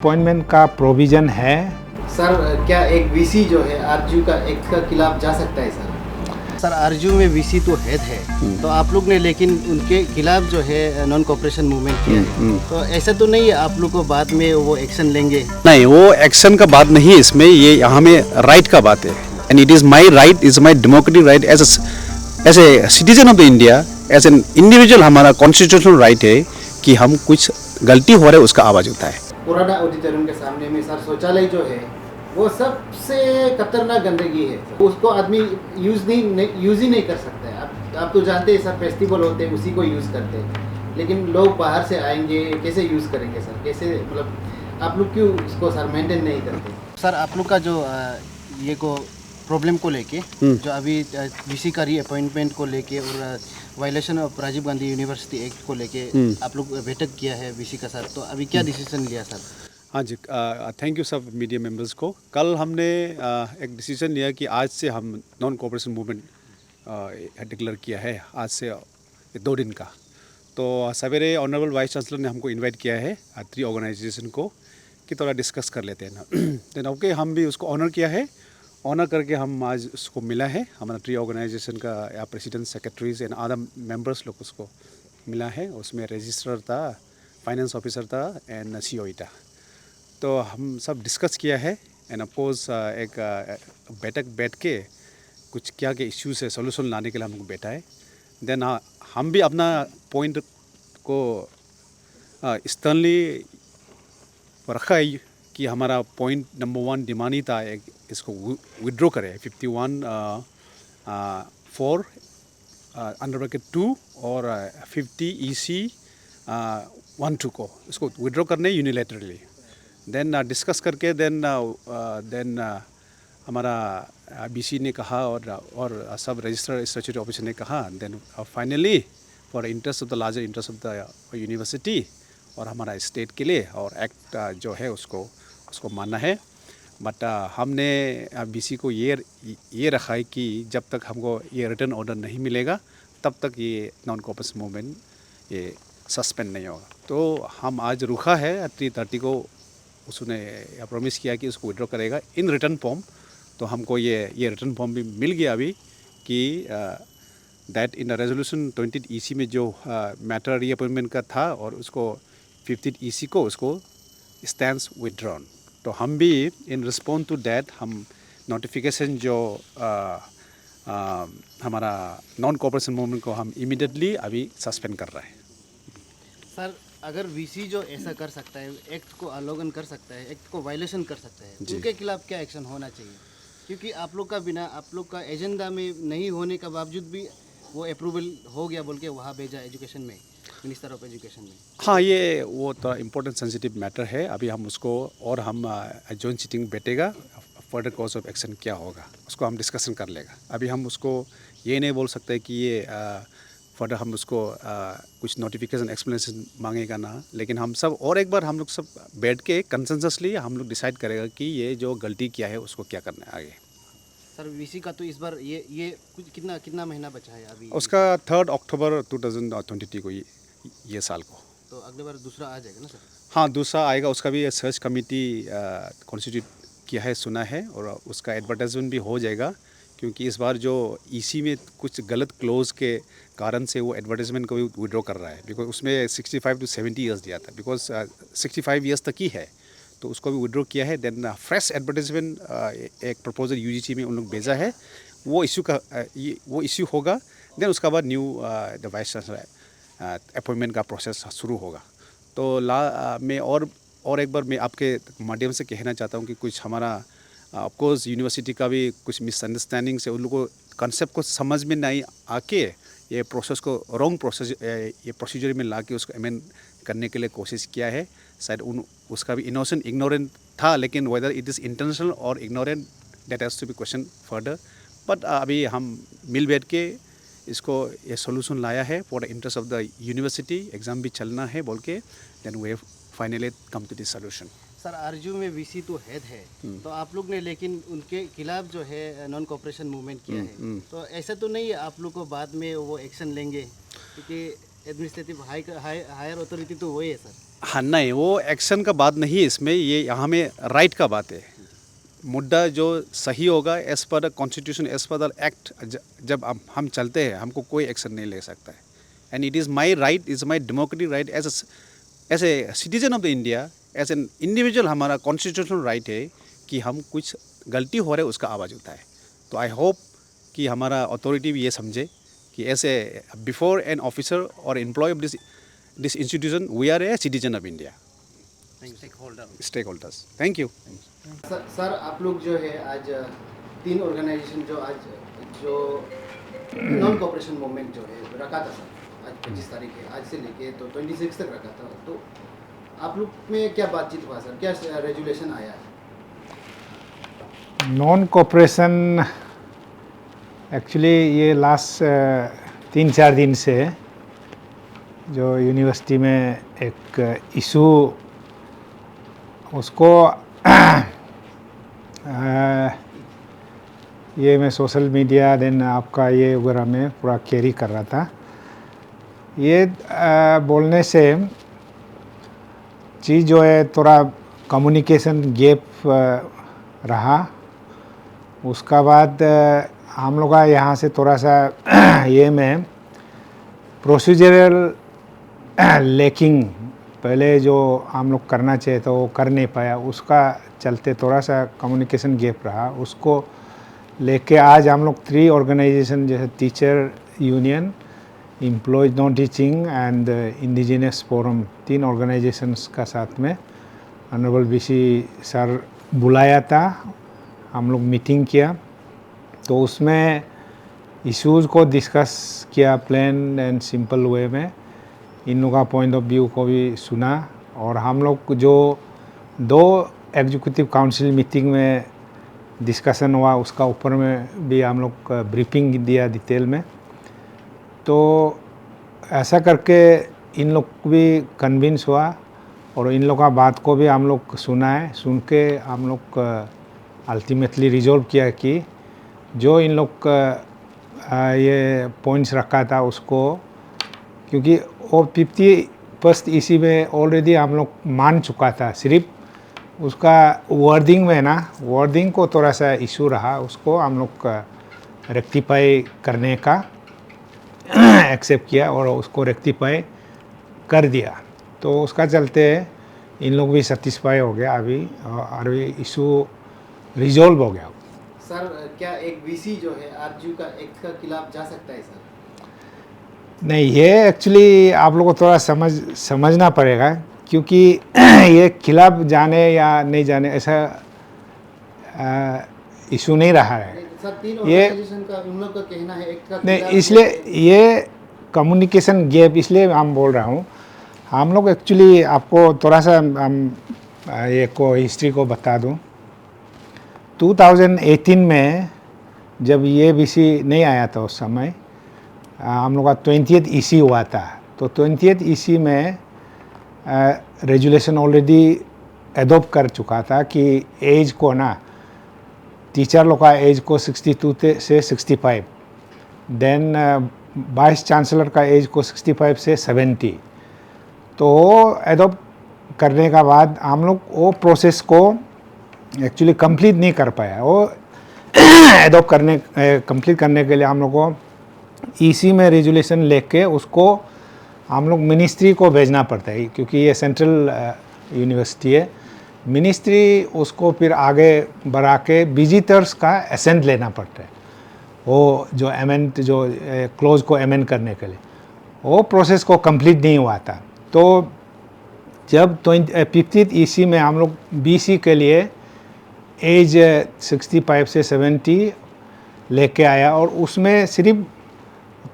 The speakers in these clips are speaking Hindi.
अपॉइंटमेंट का प्रोविज़न है। सर क्या एक वीसी जो है आरजू का एक्ट का खिलाफ जा सकता है सर? सर आरजू में वीसी तो हेड है, तो आप लोग ने लेकिन उनके खिलाफ जो है नॉन कोऑपरेशन मूवमेंट किया है, तो ऐसा तो नहीं है आप लोग को बाद में वो एक्शन लेंगे? नहीं, वो एक्शन का बात नहीं है इसमें, ये हमें राइट का बात है। And it is my right, is my democratic right as a citizen of the India, as an individual हमारा कॉन्स्टिट्यूशनल राइट है कि हम कुछ गलती हो रहा है उसका आवाज़ उठाए। पुराना ऑडिटोरियम के सामने में सर शौचालय जो है वो सबसे खतरनाक गंदगी है, उसको आदमी यूज़ ही नहीं कर सकता है। आप तो जानते हैं सर, फेस्टिवल होते हैं उसी को यूज़ करते हैं, लेकिन लोग बाहर से आएंगे कैसे यूज़ करेंगे सर? कैसे, मतलब आप लोग क्यों उसको सर मेंटेन नहीं करते? सर आप लोग का जो ये को प्रॉब्लम को लेके जो अभी वीसी का रीअपॉइंटमेंट को लेके और violation of Rajiv Gandhi university act को लेके आप लोग बैठक किया है वीसी का सर, तो अभी क्या डिसीजन लिया सर? हाँ जी, थैंक यू सब मीडिया मेंबर्स को। कल हमने एक डिसीजन लिया कि आज से हम नॉन कोऑपरेशन मूवमेंट डिक्लेयर किया है, आज से 2 दिन का। तो सवेरे ऑनरेबल वाइस चांसलर ने हमको इनवाइट किया है 3 ऑर्गेनाइजेशन को कि थोड़ा डिस्कस कर लेते हैं ना। देन ओके, हम भी उसको ऑनर किया है। ऑनर करके हम आज उसको मिला है, हमारा 3 ऑर्गेनाइजेशन का या president, secretaries and other members लोग उसको मिला है। उसमें रजिस्ट्रार था, फाइनेंस ऑफिसर था एंड सीओई था। तो हम सब डिस्कस किया है एंड ऑफकोर्स एक बैठ के कुछ क्या इश्यूज़ है सोल्यूशन लाने के लिए हमको बैठा है। देन हम भी अपना पॉइंट को स्टर्नली रखा है कि हमारा पॉइंट नंबर 1 डिमांड ही था एक इसको विड्रॉ करें 51 4 अंडर ब्रैकेट 2 और 50 EC 1-2 को इसको विड्रॉ करने यूनिलैटरली। देन डिस्कस करके देन हमारा बीसी ने कहा और सब रजिस्टर स्टैट्यूटरी ऑफिसर ने कहा। Then finally for interest of the larger interest of the university और हमारा स्टेट के लिए और एक्ट जो है उसको मानना है। बट हमने बीसी को ये रखा है कि जब तक हमको ये रिटर्न ऑर्डर नहीं मिलेगा तब तक ये नॉन कोऑपरेशन मूवमेंट ये सस्पेंड नहीं होगा। तो हम आज रुका है 3:30 को, उसने प्रॉमिस किया कि उसको विड्रॉ करेगा इन रिटर्न फॉर्म। तो हमको ये रिटर्न फॉर्म भी मिल गया अभी कि that in the resolution 20 EC में जो मैटर रीअपॉइंटमेंट का था और उसको 50 EC को उसको स्टैंड्स विड्रॉन। तो हम भी इन रिस्पॉन्स टू दैट हम नोटिफिकेशन जो हमारा नॉन कोऑपरेशन मूवमेंट को हम इमीडिएटली अभी सस्पेंड कर रहे हैं। सर अगर वीसी जो ऐसा कर सकता है, एक्ट को अवलोकन कर सकता है, एक्ट को वायलेशन कर सकता है, उनके खिलाफ क्या एक्शन होना चाहिए? क्योंकि आप लोग का बिना, आप लोग का एजेंडा में नहीं होने का बावजूद भी वो अप्रूवल हो गया बोल के वहाँ भेजा एजुकेशन में, मिनिस्टर ऑफ एजुकेशन में। हाँ, ये वो तो इम्पोर्टेंट सेंसिटिव मैटर है। अभी हम उसको और हम जॉइंट सीटिंग बैठेगा, फर्दर कोर्स ऑफ एक्शन क्या होगा उसको हम डिस्कशन कर लेगा। अभी हम उसको ये नहीं बोल सकते कि ये फर्दर हम उसको कुछ नोटिफिकेशन एक्सप्लेनेशन मांगेगा ना, लेकिन हम सब और एक बार हम लोग सब बैठ के कंसेंससली हम लोग डिसाइड करेगा कि ये जो गलती किया है उसको क्या करना है आगे। सर वीसी का तो इस बार ये कुछ कितना महीना बचा है अभी? उसका 3 अक्टूबर 2022 को ये साल को। तो अगले बार दूसरा आ जाएगा ना सर? हाँ, दूसरा आएगा। उसका भी सर्च कमेटी कॉन्स्टिट्यूट किया है, सुना है, और उसका एडवर्टाइजमेंट भी हो जाएगा। क्योंकि इस बार जो EC में कुछ गलत क्लोज के कारण से वो एडवर्टाइजमेंट को भी विड्रॉ कर रहा है। बिकॉज उसमें 65 to 70 ईयर्स दिया था, बिकॉज 65 ईयर्स तक ही है, तो उसको भी विड्रॉ किया है। देन फ्रेश एडवर्टाइजमेंट एक प्रपोजल UGC में उन लोग भेजा है, वो इशू होगा। देन उसका बाद new the vice chancellor appointment का प्रोसेस शुरू होगा। तो मैं और एक बार मैं आपके माध्यम से कहना चाहता हूँ कि कुछ हमारा ऑफकोर्स यूनिवर्सिटी का भी कुछ मिसअंडरस्टैंडिंग से उन लोगों को कंसेप्ट को समझ में नहीं आके ये प्रोसेस को रॉन्ग प्रोसेस ये प्रोसीजर में ला के उसको अमेंड करने के लिए कोशिश किया है। शायद उसका भी इनोसेंट इग्नोरेंट था, लेकिन वेदर इट इज़ इंटेंशनल और ignorant that has to be question further. But अभी हम मिल बैठ के इसको ये सोल्यूशन लाया है for the interest of the university. Exam भी चलना है बोल के, then we have finally come to this solution. Sir Arzoo में वीसी तो हेड है, तो आप लोग ने लेकिन उनके खिलाफ जो है नॉन कोऑपरेशन मूवमेंट किया है, तो ऐसा तो नहीं है आप लोग को बाद में वो एक्शन लेंगे? क्योंकि एडमिनिस्ट्रेटिव हायर अथॉरिटी तो वही है सर। हाँ नहीं, वो एक्शन का बात नहीं है इसमें, ये यहाँ में राइट का बात है। मुद्दा जो सही होगा as per the constitution, as per the act, जब हम चलते हैं हमको कोई एक्शन नहीं ले सकता है। And it is my right, is my democratic right as a citizen of the India, as an individual, हमारा कॉन्स्टिट्यूशनल राइट है कि हम कुछ गलती हो रहा है उसका आवाज़ उठाए। तो आई होप कि हमारा अथॉरिटी भी ये समझे कि ऐसे बिफोर एन ऑफिसर और employ of this institution we are a citizen of India. Stake holders, thank you. Sir आप लोग जो है आज 3 ऑर्गेनाइजेशन जो नॉन कॉपरेशन मूवमेंट जो है रखा था सर, आज 25 तारीख है, आज से लेके तो 26 तक रखा था। तो आप लोग में क्या बातचीत हुआ सर, क्या रेजुलेशन आया है? नॉन कोऑपरेशन एक्चुअली ये लास्ट 3-4 दिन से जो यूनिवर्सिटी में एक इशू उसको ये मैं सोशल मीडिया देन आपका ये वगैरह में पूरा कैरी कर रहा था। ये बोलने से चीज़ जो है थोड़ा कम्युनिकेशन गैप रहा। उसका बाद हम लोग का यहाँ से थोड़ा सा ये में प्रोसीजरल लेकिंग पहले जो हम लोग करना चाहिए तो वो कर नहीं पाया, उसका चलते थोड़ा सा कम्युनिकेशन गैप रहा। उसको लेके आज हम लोग 3 ऑर्गेनाइजेशन जैसे teacher union, employees non teaching and indigenous forum, 3 organisations का साथ में ऑनरेबल बीसी सर बुलाया था, हम लोग मीटिंग किया। तो उसमें इश्यूज़ को डिस्कस किया प्लेन एंड सिंपल वे में, इन लोगों का पॉइंट ऑफ व्यू को भी सुना। और हम लोग जो 2 एग्जीक्यूटिव काउंसिल मीटिंग में डिस्कशन हुआ उसका ऊपर में भी हम लोग ब्रीफिंग दिया डिटेल में। तो ऐसा करके इन लोग भी कन्विंस हुआ और इन लोग का बात को भी हम लोग सुना है। सुन के हम लोग अल्टीमेटली रिजॉल्व किया कि जो इन लोग ये पॉइंट्स रखा था उसको, क्योंकि वो 50% इसी में ऑलरेडी हम लोग मान चुका था, सिर्फ उसका वर्डिंग में ना, वर्डिंग को थोड़ा सा इशू रहा, उसको हम लोग रेक्टिफाई करने का एक्सेप्ट किया और उसको रेक्टिफाई कर दिया। तो उसका चलते इन लोग भी सेटिस्फाई हो गया अभी, और इशू रिजॉल्व हो गया। सर क्या एक वीसी जो है आरजीयू का एक्ट का खिलाफ जा सकता है सर? नहीं, ये एक्चुअली आप लोगों को थोड़ा समझना पड़ेगा, क्योंकि ये खिलाफ जाने या नहीं जाने ऐसा इशू नहीं रहा है। सर 3 ऑर्गेनाइजेशन का उन लोग का कहना है एक्ट का नहीं, इसलिए ये कम्युनिकेशन गैप इसलिए हम बोल रहा हूँ। हम लोग एक्चुअली आपको थोड़ा सा हम ये को हिस्ट्री को बता दूँ। 2018 में जब ये बीसी नहीं आया था उस समय, हम लोग का 20th ईसी हुआ था। तो 20th ईसी में रेजुलेशन ऑलरेडी एडोप्ट कर चुका था कि एज को ना, टीचर लोग का एज को 62 से 65, देन वाइस चांसलर का एज को 65 से 70। तो एडोप्ट करने का बाद हम लोग वो प्रोसेस को एक्चुअली कंप्लीट नहीं कर पाया। वो एडोप्ट कंप्लीट करने के लिए हम लोग को ईसी में रेजुलेशन लेके उसको हम लोग मिनिस्ट्री को भेजना पड़ता है, क्योंकि ये सेंट्रल यूनिवर्सिटी है। मिनिस्ट्री उसको फिर आगे बढ़ा के विजिटर्स का एसेंट लेना पड़ता है, वो जो एमेंट जो क्लोज को एमेंड करने के लिए, वो प्रोसेस को कंप्लीट नहीं हुआ था। तो जब 50th ईसी में हम लोग बीसी के लिए एज 65 से 70 लेके आया, और उसमें सिर्फ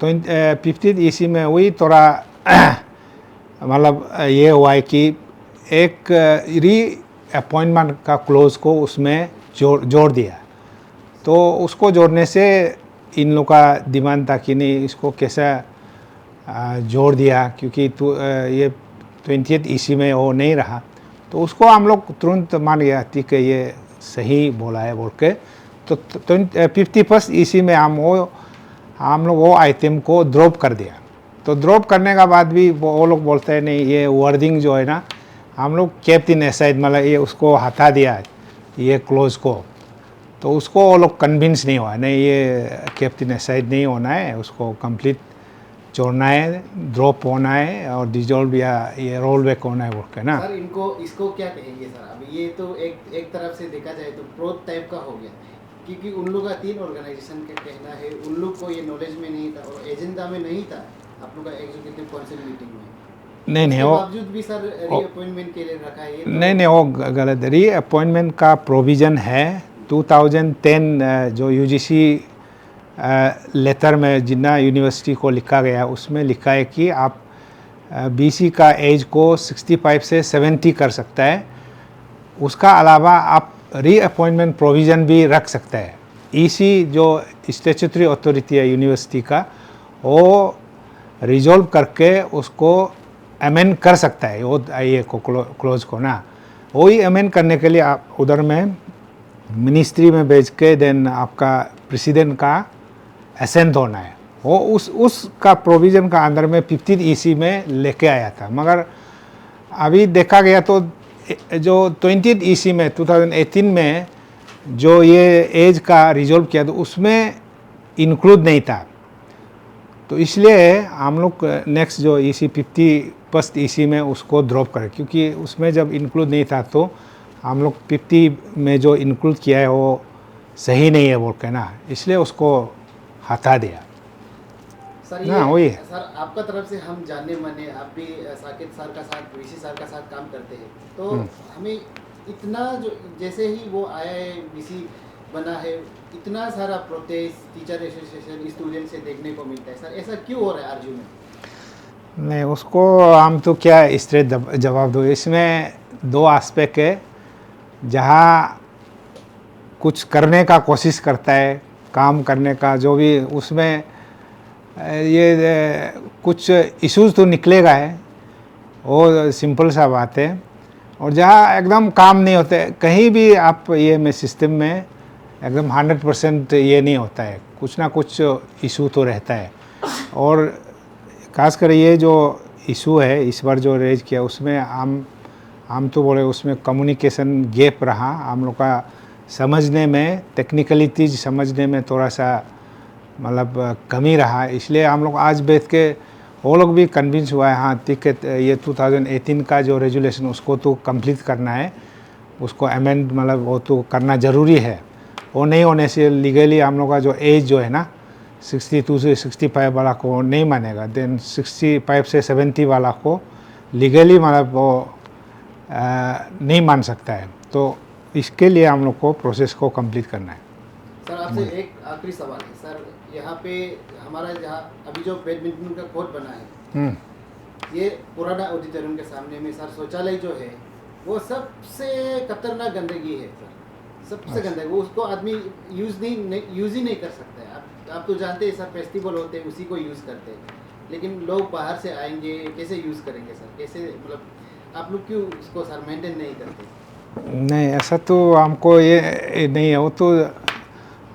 50th ईसी में वही थोड़ा मतलब ये हुआ है कि एक री अपॉइंटमेंट का क्लोज को उसमें जोड़ दिया। तो उसको जोड़ने से इन लोग का डिमांड था कि नहीं, इसको कैसा जोड़ दिया, क्योंकि ये 20th ईसी में वो नहीं रहा। तो उसको हम लोग तुरंत मान गया कि ये सही बोला है बोल के। तो 51st ईसी में हम लोग वो आइटम को ड्रॉप कर दिया। तो ड्रॉप करने का बाद भी वो लोग बोलते हैं नहीं, ये वर्डिंग जो है ना हम लोग केप्ट इन एसाइड मतलब ये उसको हटा दिया ये क्लोज को, तो उसको वो लोग कन्विंस नहीं हुआ, नहीं ये केप्ट इन एसाइड नहीं होना है, उसको कंप्लीट छोड़ना है, ड्रॉप होना है और डिजोल्व या ये रोल बैक होना है बोल के ना। सर इनको इसको क्या कहेंगे सर? अब ये तो एक तरफ से देखा जाए तो प्रो टाइप का हो गया, क्योंकि उन लोग का 3 ऑर्गेनाइजेशन का कहना है उन लोग को ये नॉलेज में नहीं था और एजेंडा में नहीं था आप लोग का एग्जीक्यूटिव काउंसिल मीटिंग में। नहीं उसके वो बावजूद भी सर रीअपॉइंटमेंट के लिए रखा है ये तो नहीं वो गलत है। रीअपॉइंटमेंट का प्रोविज़न है 2010 जो यूजीसी लेटर में जिन्ना यूनिवर्सिटी को लिखा गया उसमें लिखा है कि आप बीसी का एज को 65 से 70 कर सकता है। उसका अलावा आप रीअपॉइंटमेंट प्रोविज़न भी रख सकता है। ईसी जो स्टैट्यूटरी अथॉरिटी है यूनिवर्सिटी का, वो रिजॉल्व करके उसको अमेंड कर सकता है वो ये को क्लोज को ना। वही अमेंड करने के लिए आप उधर में मिनिस्ट्री में भेज के देन आपका प्रेसिडेंट का असेंट होना है। वो उसका प्रोविज़न का अंदर में 15 ईसी में लेके आया था, मगर अभी देखा गया तो जो 20 ईसी में 2018 में जो ये एज का रिजॉल्व किया तो उसमें इंक्लूड नहीं था। तो इसलिए हम लोग नेक्स्ट जो ईसी 51st ईसी में उसको ड्रॉप करें, क्योंकि उसमें जब इंक्लूड नहीं था तो हम लोग 50 में जो इंक्लूड किया है वो सही नहीं है बोल के ना, इसलिए उसको हटा दिया। सर ना, वही ये है। सर आपका तरफ से हम जानने माने आप भी साकिब सर का साथ वीसी सर का साथ काम करते हैं, तो हमें इतना जो जैसे ही वो आया है वीसी बना है इतना सारा प्रोटेस्ट टीचर एसोसिएशन स्टूडेंट से देखने को मिलता है। सर ऐसा क्यों हो रहा है आरजू में? नहीं उसको हम तो क्या स्ट्रेट जवाब दो। इसमें 2 एस्पेक्ट है, जहाँ कुछ करने का कोशिश करता है, काम करने का जो भी उसमें ये कुछ इश्यूज तो निकलेगा है, वो सिंपल सा बात है। और जहाँ एकदम काम नहीं होते कहीं भी आप ये में सिस्टम में एकदम 100% ये नहीं होता है, कुछ ना कुछ इशू तो रहता है। और खासकर ये जो इशू है इस बार जो रेज किया उसमें हम तो बोले उसमें कम्युनिकेशन गैप रहा, हम लोग का समझने में टेक्निकलिटीज समझने में थोड़ा सा मतलब कमी रहा। इसलिए हम लोग आज बैठ के वो लोग भी कन्विंस हुआ है हाँ ठीक है ये 2018 का जो रेजुलेशन उसको तो कंप्लीट करना है, उसको अमेंड मतलब वो तो करना ज़रूरी है। वो नहीं होने से लीगली हम लोग का जो एज जो है ना 62 से 65 वाला को नहीं मानेगा, देन 65 से 70 वाला को लीगली मतलब वो नहीं मान सकता है। तो इसके लिए हम लोग को प्रोसेस को कंप्लीट करना है। सर आपसे एक आखिरी सवाल है सर, यहाँ पे हमारा जहाँ अभी जो बैडमिंटन का कोर्ट बना है ये पुराना ऑडिटोरियम के सामने में सर शौचालय जो है वो सबसे खतरनाक गंदगी है सर, सबसे गंदगी। वो उसको आदमी यूज़ ही नहीं कर सकता है। आप तो जानते हैं सर फेस्टिवल होते हैं उसी को यूज़ करते हैं, लेकिन लोग बाहर से आएंगे कैसे यूज़ करेंगे सर? कैसे मतलब आप लोग क्यों उसको सर मेंटेन नहीं करते? नहीं ऐसा तो हमको ये नहीं है, वो तो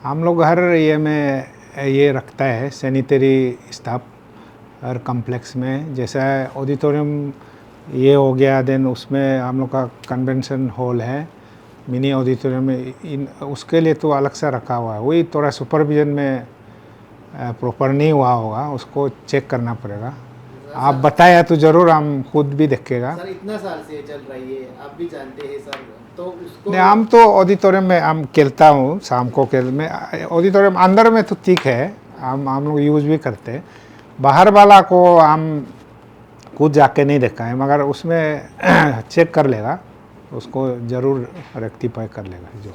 हम लोग हर ये में ये रखता है सैनिटरी स्टाफ हर कम्प्लेक्स में। जैसा ऑडिटोरियम ये हो गया, देन उसमें हम लोग का कन्वेंशन हॉल है मिनी ऑडिटोरियम में, उसके लिए तो अलग सा रखा हुआ है। वही थोड़ा सुपरविजन में प्रॉपर नहीं हुआ होगा, उसको चेक करना पड़ेगा। आप बताया तो ज़रूर हम खुद भी देखेगा। सर इतना साल से चल रही है आप भी जानते हैं सर, तो उसको नहीं हम तो ऑडिटोरियम में हम खेलता हूँ शाम को खेल में, ऑडिटोरियम अंदर में तो ठीक है हम लोग यूज़ भी करते हैं। बाहर वाला को हम खुद जाके नहीं देखा है, मगर उसमें चेक कर लेगा, उसको ज़रूर रेक्टिफाई कर लेगा जो